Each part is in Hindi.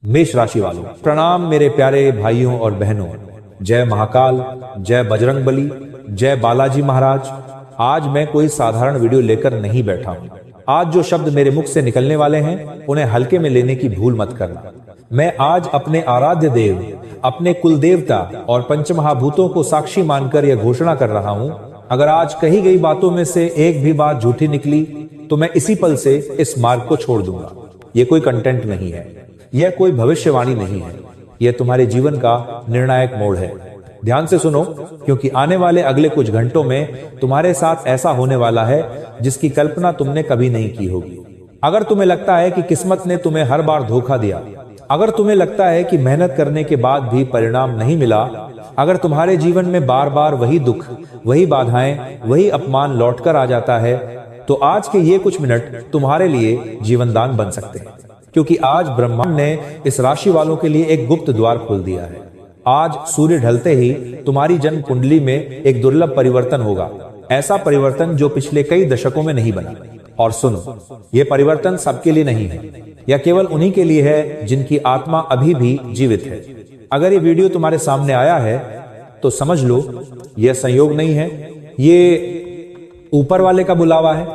मेष राशि वालों, प्रणाम मेरे प्यारे भाइयों और बहनों। जय महाकाल, जय बजरंगबली, जय बालाजी महाराज। आज मैं कोई साधारण वीडियो लेकर नहीं बैठा हूं। आज जो शब्द मेरे मुख से निकलने वाले हैं उन्हें हल्के में लेने की भूल मत करना। मैं आज अपने आराध्य देव, अपने कुल देवता और पंचमहाभूतों को साक्षी मानकर यह घोषणा कर रहा हूं, अगर आज कही गई बातों में से एक भी बात झूठी निकली तो मैं इसी पल से इस मार्ग को छोड़ दूंगा। यह कोई कंटेंट नहीं है, यह कोई भविष्यवाणी नहीं है, यह तुम्हारे जीवन का निर्णायक मोड़ है। ध्यान से सुनो, क्योंकि आने वाले अगले कुछ घंटों में तुम्हारे साथ ऐसा होने वाला है जिसकी कल्पना तुमने कभी नहीं की होगी। अगर तुम्हें लगता है कि किस्मत ने तुम्हें हर बार धोखा दिया, अगर तुम्हें लगता है कि मेहनत करने के बाद भी परिणाम नहीं मिला, अगर तुम्हारे जीवन में बार बार वही दुख, वही बाधाएं, वही अपमान लौटकर आ जाता है, तो आज के ये कुछ मिनट तुम्हारे लिए जीवनदान बन सकते हैं। क्योंकि आज ब्रह्मांड ने इस राशि वालों के लिए एक गुप्त द्वार खोल दिया है। आज सूर्य ढलते ही तुम्हारी जन्म कुंडली में एक दुर्लभ परिवर्तन होगा, ऐसा परिवर्तन जो पिछले कई दशकों में नहीं बना। और सुनो, यह परिवर्तन सबके लिए नहीं है, यह केवल उन्हीं के लिए है जिनकी आत्मा अभी भी जीवित है। अगर ये वीडियो तुम्हारे सामने आया है तो समझ लो यह संयोग नहीं है, ये ऊपर वाले का बुलावा है।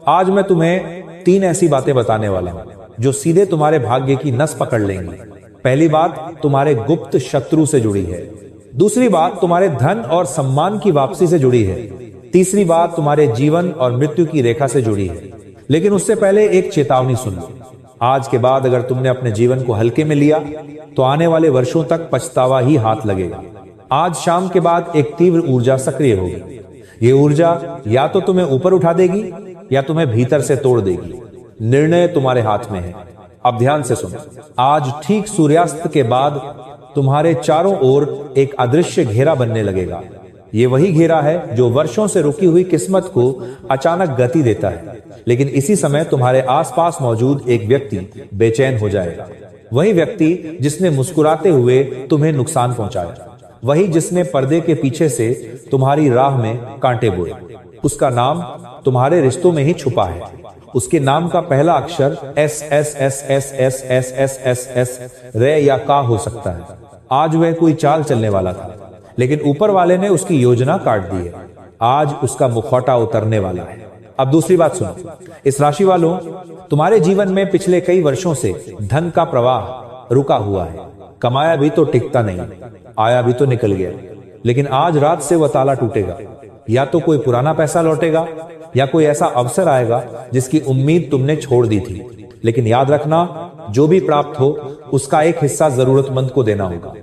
आज मैं तुम्हें 3 ऐसी बातें बताने वाला हूं जो सीधे तुम्हारे भाग्य की नस पकड़ लेंगी। पहली बात तुम्हारे गुप्त शत्रु से जुड़ी है। दूसरी बात तुम्हारे धन और सम्मान की वापसी से जुड़ी है। तीसरी बात तुम्हारे जीवन और मृत्यु की रेखा से जुड़ी है। लेकिन उससे पहले एक चेतावनी सुन लो। आज के बाद अगर तुमने अपने जीवन को हल्के में लिया तो आने वाले वर्षों तक पछतावा ही हाथ लगेगा। आज शाम के बाद एक तीव्र ऊर्जा सक्रिय होगी। ये ऊर्जा या तो तुम्हें ऊपर उठा देगी या तुम्हें भीतर से तोड़ देगी। निर्णय तुम्हारे हाथ में है। अब ध्यान से सुनो, आज ठीक सूर्यास्त के बाद तुम्हारे चारों ओर एक अदृश्य घेरा बनने लगेगा। ये वही घेरा है जो वर्षों से रुकी हुई किस्मत को अचानक गति देता है। लेकिन इसी समय तुम्हारे आसपास मौजूद एक व्यक्ति बेचैन हो जाएगा। वही व्यक्ति जिसने मुस्कुराते हुए तुम्हें नुकसान पहुंचाया, वही जिसने पर्दे के पीछे से तुम्हारी राह में कांटे बोए। उसका नाम तुम्हारे रिश्तों में ही छुपा है। उसके नाम का पहला अक्षर S S S S S S S S S रे या का हो सकता है। आज वह कोई चाल चलने वाला था, लेकिन ऊपर वाले ने उसकी योजना काट दी है। आज उसका मुखौटा उतरने वाला है। अब दूसरी बात सुनो, इस राशि वालों, तुम्हारे जीवन में पिछले कई वर्षों से धन का प्रवाह रुका हुआ है। कमाया भी तो टिकता नहीं, आया भी तो निकल गया। लेकिन आज रात से वह ताला टूटेगा। या तो कोई पुराना पैसा लौटेगा या कोई ऐसा अवसर आएगा जिसकी उम्मीद तुमने छोड़ दी थी। लेकिन याद रखना, जो भी प्राप्त हो उसका एक हिस्सा जरूरतमंद को देना होगा,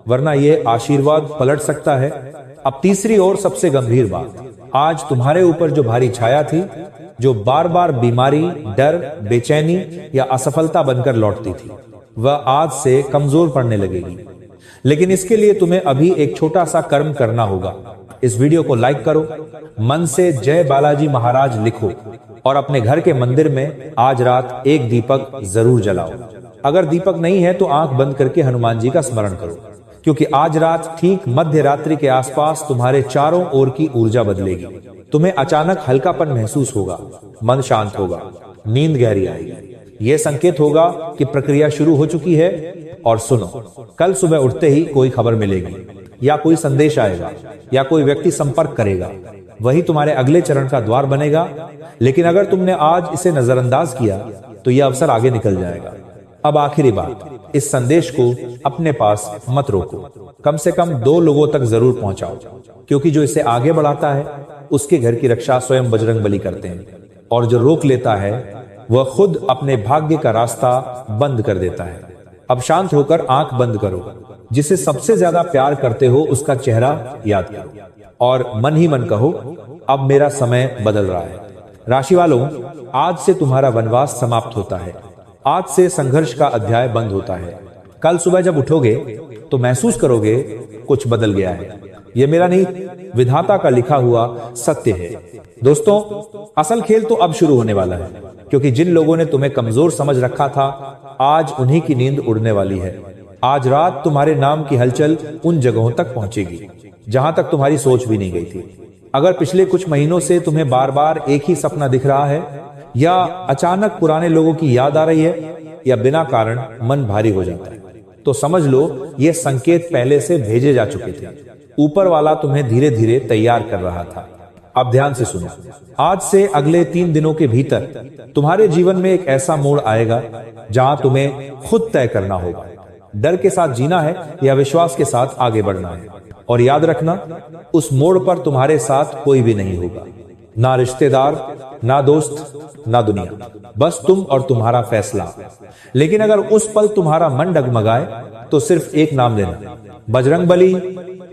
वरना यह आशीर्वाद पलट सकता है। अब तीसरी और सबसे गंभीर बात, आज तुम्हारे ऊपर जो भारी छाया थी, जो बार बार बीमारी, डर, बेचैनी या असफलता बनकर लौटती थी, वह आज से कमजोर पड़ने लगेगी। लेकिन इसके लिए तुम्हें अभी एक छोटा सा कर्म करना होगा। इस वीडियो को लाइक करो, मन से जय बालाजी महाराज लिखो और अपने घर के मंदिर में आज रात एक दीपक जरूर जलाओ। अगर दीपक नहीं है तो आंख बंद करके हनुमान जी का स्मरण करो, क्योंकि आज रात ठीक मध्य रात्रि के आसपास तुम्हारे चारों ओर की ऊर्जा बदलेगी। तुम्हें अचानक हल्कापन महसूस होगा, मन शांत होगा, नींद गहरी आएगी। यह संकेत होगा कि प्रक्रिया शुरू हो चुकी है। और सुनो, कल सुबह उठते ही कोई खबर मिलेगी, या कोई संदेश आएगा, या कोई व्यक्ति संपर्क करेगा। वही तुम्हारे अगले चरण का द्वार बनेगा। लेकिन अगर तुमने आज इसे नजरअंदाज किया तो यह अवसर आगे निकल जाएगा। अब आखिरी बात, इस संदेश को अपने पास मत रोको, कम से कम 2 लोगों तक जरूर पहुंचाओ, क्योंकि जो इसे आगे बढ़ाता है उसके घर की रक्षा स्वयं बजरंगबली करते हैं, और जो रोक लेता है वह खुद अपने भाग्य का रास्ता बंद कर देता है। अब शांत होकर आंख बंद करो, जिसे सबसे ज्यादा प्यार करते हो उसका चेहरा याद करो और मन ही मन कहो, अब मेरा समय बदल रहा है। राशि वालों, आज से तुम्हारा वनवास समाप्त होता है। आज से संघर्ष का अध्याय बंद होता है। कल सुबह जब उठोगे तो महसूस करोगे कुछ बदल गया है। यह मेरा नहीं, विधाता का लिखा हुआ सत्य है। दोस्तों, असल खेल तो अब शुरू होने वाला है, क्योंकि जिन लोगों ने तुम्हें कमजोर समझ रखा था, आज उन्हीं की नींद उड़ने वाली है। आज रात तुम्हारे नाम की हलचल उन जगहों तक पहुंचेगी जहां तक तुम्हारी सोच भी नहीं गई थी। अगर पिछले कुछ महीनों से तुम्हें बार बार एक ही सपना दिख रहा है, या अचानक पुराने लोगों की याद आ रही है, या बिना कारण मन भारी हो जाता है, तो समझ लो ये संकेत पहले से भेजे जा चुके थे। ऊपर वाला तुम्हें धीरे धीरे तैयार कर रहा था। अब ध्यान से सुनो, आज से अगले 3 दिनों के भीतर तुम्हारे जीवन में एक ऐसा मोड़ आएगा जहां तुम्हें खुद तय करना होगा। डर के साथ जीना है या विश्वास के साथ आगे बढ़ना है। और याद रखना, उस मोड़ पर तुम्हारे साथ कोई भी नहीं होगा, ना रिश्तेदार, ना दोस्त, ना दुनिया, बस तुम और तुम्हारा फैसला। लेकिन अगर उस पल तुम्हारा मन डगमगाए तो सिर्फ एक नाम लेना, बजरंगबली।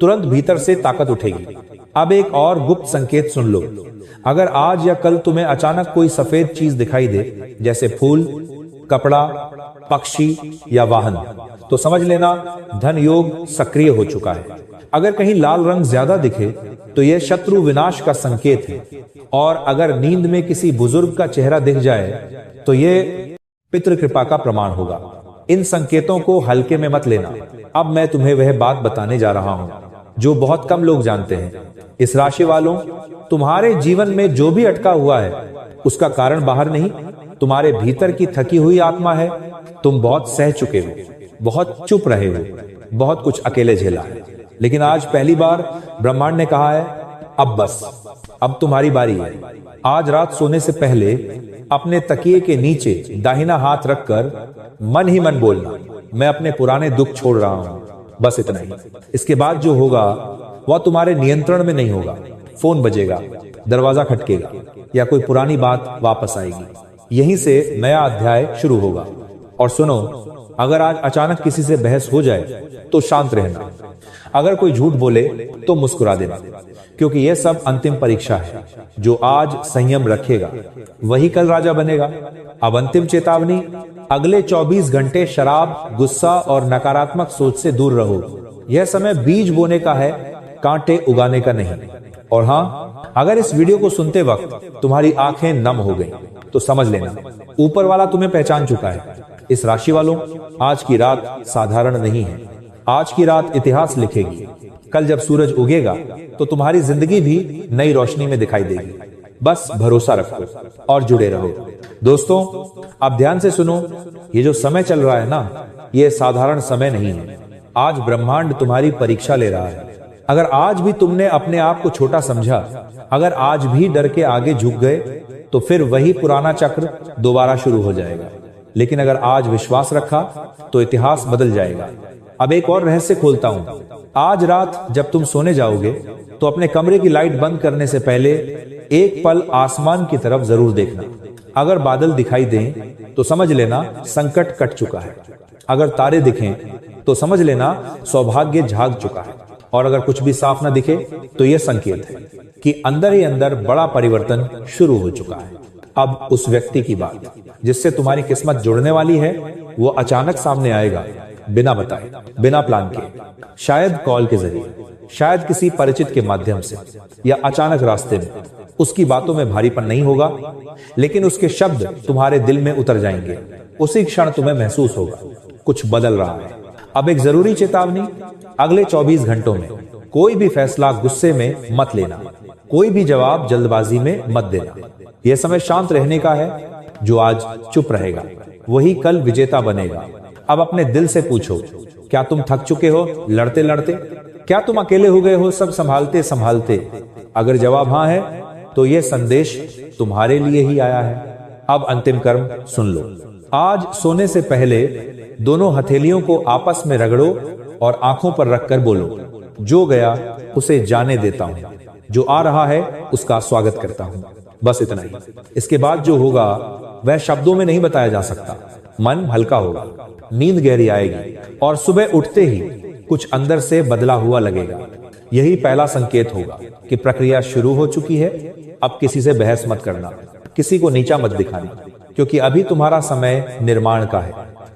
तुरंत भीतर से ताकत उठेगी। अब एक और गुप्त संकेत सुन लो। अगर आज या कल तुम्हें अचानक कोई सफेद चीज दिखाई दे, जैसे फूल, कपड़ा, पक्षी या वाहन, तो समझ लेना धन योग सक्रिय हो चुका है। अगर कहीं लाल रंग ज्यादा दिखे तो यह शत्रु विनाश का संकेत है। और अगर नींद में किसी बुजुर्ग का चेहरा दिख जाए तो यह पितृ कृपा का प्रमाण होगा। इन संकेतों को हल्के में मत लेना। अब मैं तुम्हें वह बात बताने जा रहा हूं जो बहुत कम लोग जानते हैं। इस राशि वालों, तुम्हारे जीवन में जो भी अटका हुआ है उसका कारण बाहर नहीं, तुम्हारे भीतर की थकी हुई आत्मा है। तुम बहुत सह चुके हो, बहुत चुप रहे हो, बहुत कुछ अकेले झेला है, लेकिन आज पहली बार ब्रह्मांड ने कहा है अब बस, अब तुम्हारी बारी है। आज रात सोने से पहले अपने तकिए के नीचे दाहिना हाथ रखकर मन ही मन बोलना, मैं अपने पुराने दुख छोड़ रहा हूं। बस इतना ही। इसके बाद जो होगा वह तुम्हारे नियंत्रण में नहीं होगा। फोन बजेगा, दरवाजा खटकेगा या कोई पुरानी बात वापस आएगी। यहीं से नया अध्याय शुरू होगा। और सुनो, अगर आज अचानक किसी से बहस हो जाए तो शांत रहना। अगर कोई झूठ बोले तो मुस्कुरा देना, क्योंकि यह सब अंतिम परीक्षा है। जो आज संयम रखेगा वही कल राजा बनेगा। अब अंतिम चेतावनी, अगले 24 घंटे शराब, गुस्सा और नकारात्मक सोच से दूर रहो। यह समय बीज बोने का है, कांटे उगाने का नहीं। और हाँ, अगर इस वीडियो को सुनते वक्त तुम्हारी आंखें नम हो गई तो समझ लेना ऊपर वाला तुम्हें पहचान चुका है। इस राशि वालों, आज की रात साधारण नहीं है। आज की रात इतिहास लिखेगी। कल जब सूरज उगेगा तो तुम्हारी जिंदगी भी नई रोशनी में दिखाई देगी। बस भरोसा रखो और जुड़े रहो। दोस्तों, अब ध्यान से सुनो, ये जो समय चल रहा है ना, ये साधारण समय नहीं है। आज ब्रह्मांड तुम्हारी परीक्षा ले रहा है। अगर आज भी तुमने अपने आप को छोटा समझा, अगर आज भी डर के आगे झुक गए, तो फिर वही पुराना चक्र दोबारा शुरू हो जाएगा। लेकिन अगर आज विश्वास रखा तो इतिहास बदल जाएगा। अब एक और रहस्य खोलता हूं। आज रात जब तुम सोने जाओगे तो अपने कमरे की लाइट बंद करने से पहले एक पल आसमान की तरफ जरूर देखना। अगर बादल दिखाई दें तो समझ लेना संकट कट चुका है। अगर तारे दिखें तो समझ लेना सौभाग्य जाग चुका है। और अगर कुछ भी साफ न दिखे तो यह संकेत है कि अंदर ही अंदर बड़ा परिवर्तन शुरू हो चुका है। अब उस व्यक्ति की बात जिससे तुम्हारी किस्मत जुड़ने वाली है, वो अचानक सामने आएगा, बिना बताए, बिना प्लान के। शायद कॉल के जरिए, शायद किसी परिचित के माध्यम से, या अचानक रास्ते में। उसकी बातों में भारीपन नहीं होगा, लेकिन उसके शब्द तुम्हारे दिल में उतर जाएंगे। उसी क्षण तुम्हें महसूस होगा कुछ बदल रहा है। अब एक जरूरी चेतावनी, अगले 24 घंटों में कोई भी फैसला गुस्से में मत लेना, कोई भी जवाब जल्दबाजी में मत देना। यह समय शांत रहने का है। जो आज चुप रहेगा वही कल विजेता बनेगा। अब अपने दिल से पूछो, क्या तुम थक चुके हो लड़ते लड़ते? क्या तुम अकेले हो गए हो सब संभालते संभालते? अगर जवाब हाँ है तो यह संदेश तुम्हारे लिए ही आया है। अब अंतिम कर्म सुन लो। आज सोने से पहले दोनों हथेलियों को आपस में रगड़ो और आंखों पर रखकर बोलो, जो गया उसे जाने देता हूं, जो आ रहा है उसका स्वागत करता हूं। बस इतना ही। इसके बाद जो होगा वह शब्दों में नहीं बताया जा सकता। मन हल्का होगा, नींद गहरी आएगी और सुबह उठते ही कुछ अंदर से बदला हुआ लगेगा। यही पहला संकेत होगा कि प्रक्रिया शुरू हो चुकी है। अब किसी से बहस मत करना, किसी को नीचा मत दिखाना, क्योंकि अभी तुम्हारा समय निर्माण का है।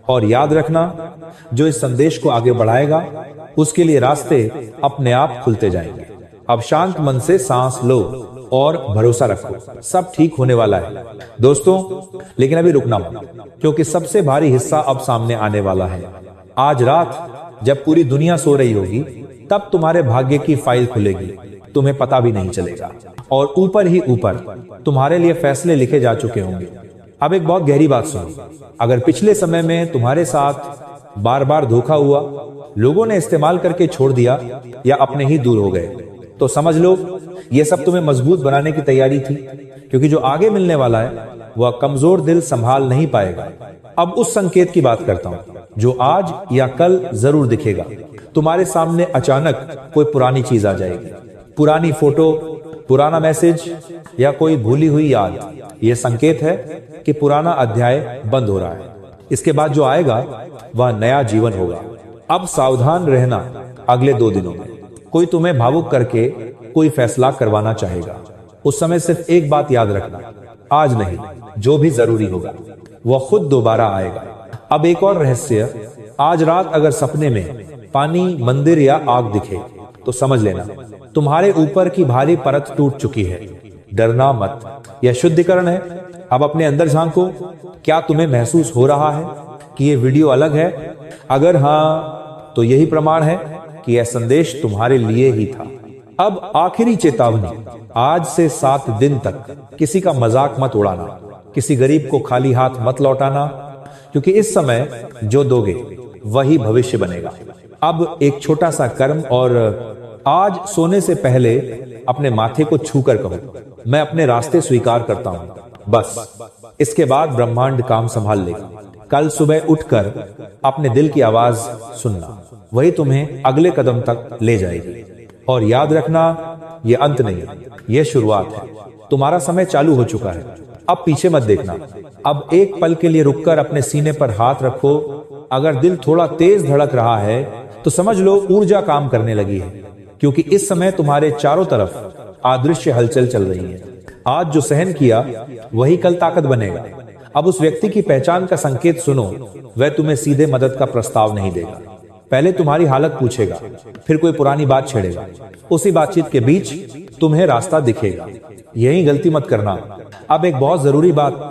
और याद रखना, जो इस संदेश को आगे बढ़ाएगा उसके लिए रास्ते अपने आप खुलते जाएंगे। अब शांत मन से सांस लो और भरोसा रखो, सब ठीक होने वाला है। दोस्तों, लेकिन अभी रुकना मत, क्योंकि सबसे भारी हिस्सा अब सामने आने वाला है। आज रात जब पूरी दुनिया सो रही होगी, तब तुम्हारे भाग्य की फाइल खुलेगी, तुम्हें पता भी नहीं चलेगा। और ऊपर ही ऊपर तुम्हारे लिए फैसले लिखे जा चुके होंगे। अब एक बहुत गहरी बात सुनो। अगर पिछले समय में तुम्हारे साथ बार बार धोखा हुआ, लोगों ने इस्तेमाल करके छोड़ दिया या अपने ही दूर हो गए, तो समझ लो ये सब तुम्हें मजबूत बनाने की तैयारी थी, क्योंकि जो आगे मिलने वाला है वह कमजोर दिल संभाल नहीं पाएगा। अब उस संकेत की बात करता हूं जो आज या कल जरूर दिखेगा। तुम्हारे सामने अचानक कोई पुरानी चीज आ जाएगी, पुरानी फोटो, पुराना मैसेज या कोई भूली हुई याद। यह संकेत है कि पुराना अध्याय बंद हो रहा है। इसके बाद जो आएगा वह नया जीवन होगा। अब सावधान रहना, अगले 2 दिनों में कोई तुम्हें भावुक करके कोई फैसला करवाना चाहेगा। उस समय सिर्फ एक बात याद रखना, आज नहीं, जो भी जरूरी होगा वह खुद दोबारा आएगा। अब एक और रहस्य, आज रात अगर सपने में पानी, मंदिर या आग दिखे तो समझ लेना तुम्हारे ऊपर की भारी परत टूट चुकी है। डरना मत, यह शुद्धिकरण है। अब अपने अंदर झांको, क्या तुम्हें महसूस हो रहा है कि यह वीडियो अलग है? अगर हाँ, तो यही प्रमाण है कि यह संदेश तुम्हारे लिए ही था। अब आखिरी चेतावनी, आज से 7 दिन तक किसी का मजाक मत उड़ाना, किसी गरीब को खाली हाथ मत लौटाना, क्योंकि इस समय जो दोगे वही भविष्य बनेगा। अब एक छोटा सा कर्म, और आज सोने से पहले अपने माथे को छूकर कहो, मैं अपने रास्ते स्वीकार करता हूं। बस इसके बाद ब्रह्मांड काम संभाल लेगा। कल सुबह उठकर अपने दिल की आवाज सुनना, वही तुम्हें अगले कदम तक ले जाएगी। और याद रखना, यह अंत नहीं, यह शुरुआत है। तुम्हारा समय चालू हो चुका है, अब पीछे मत देखना। अब एक पल के लिए रुककर अपने सीने पर हाथ रखो। अगर दिल थोड़ा तेज धड़क रहा है तो समझ लो ऊर्जा काम करने लगी है, क्योंकि इस समय तुम्हारे चारों तरफ अदृश्य हलचल चल रही है। आज जो सहन किया वही कल ताकत बनेगा। अब उस व्यक्ति की पहचान का संकेत सुनो, वह तुम्हें सीधे मदद का प्रस्ताव नहीं देगा। पहले तुम्हारी हालत पूछेगा, फिर कोई पुरानी बात छेड़ेगा। उसी बातचीत के बीच तुम्हें रास्ता दिखेगा। यही गलती मत करना। अब एक बहुत जरूरी बात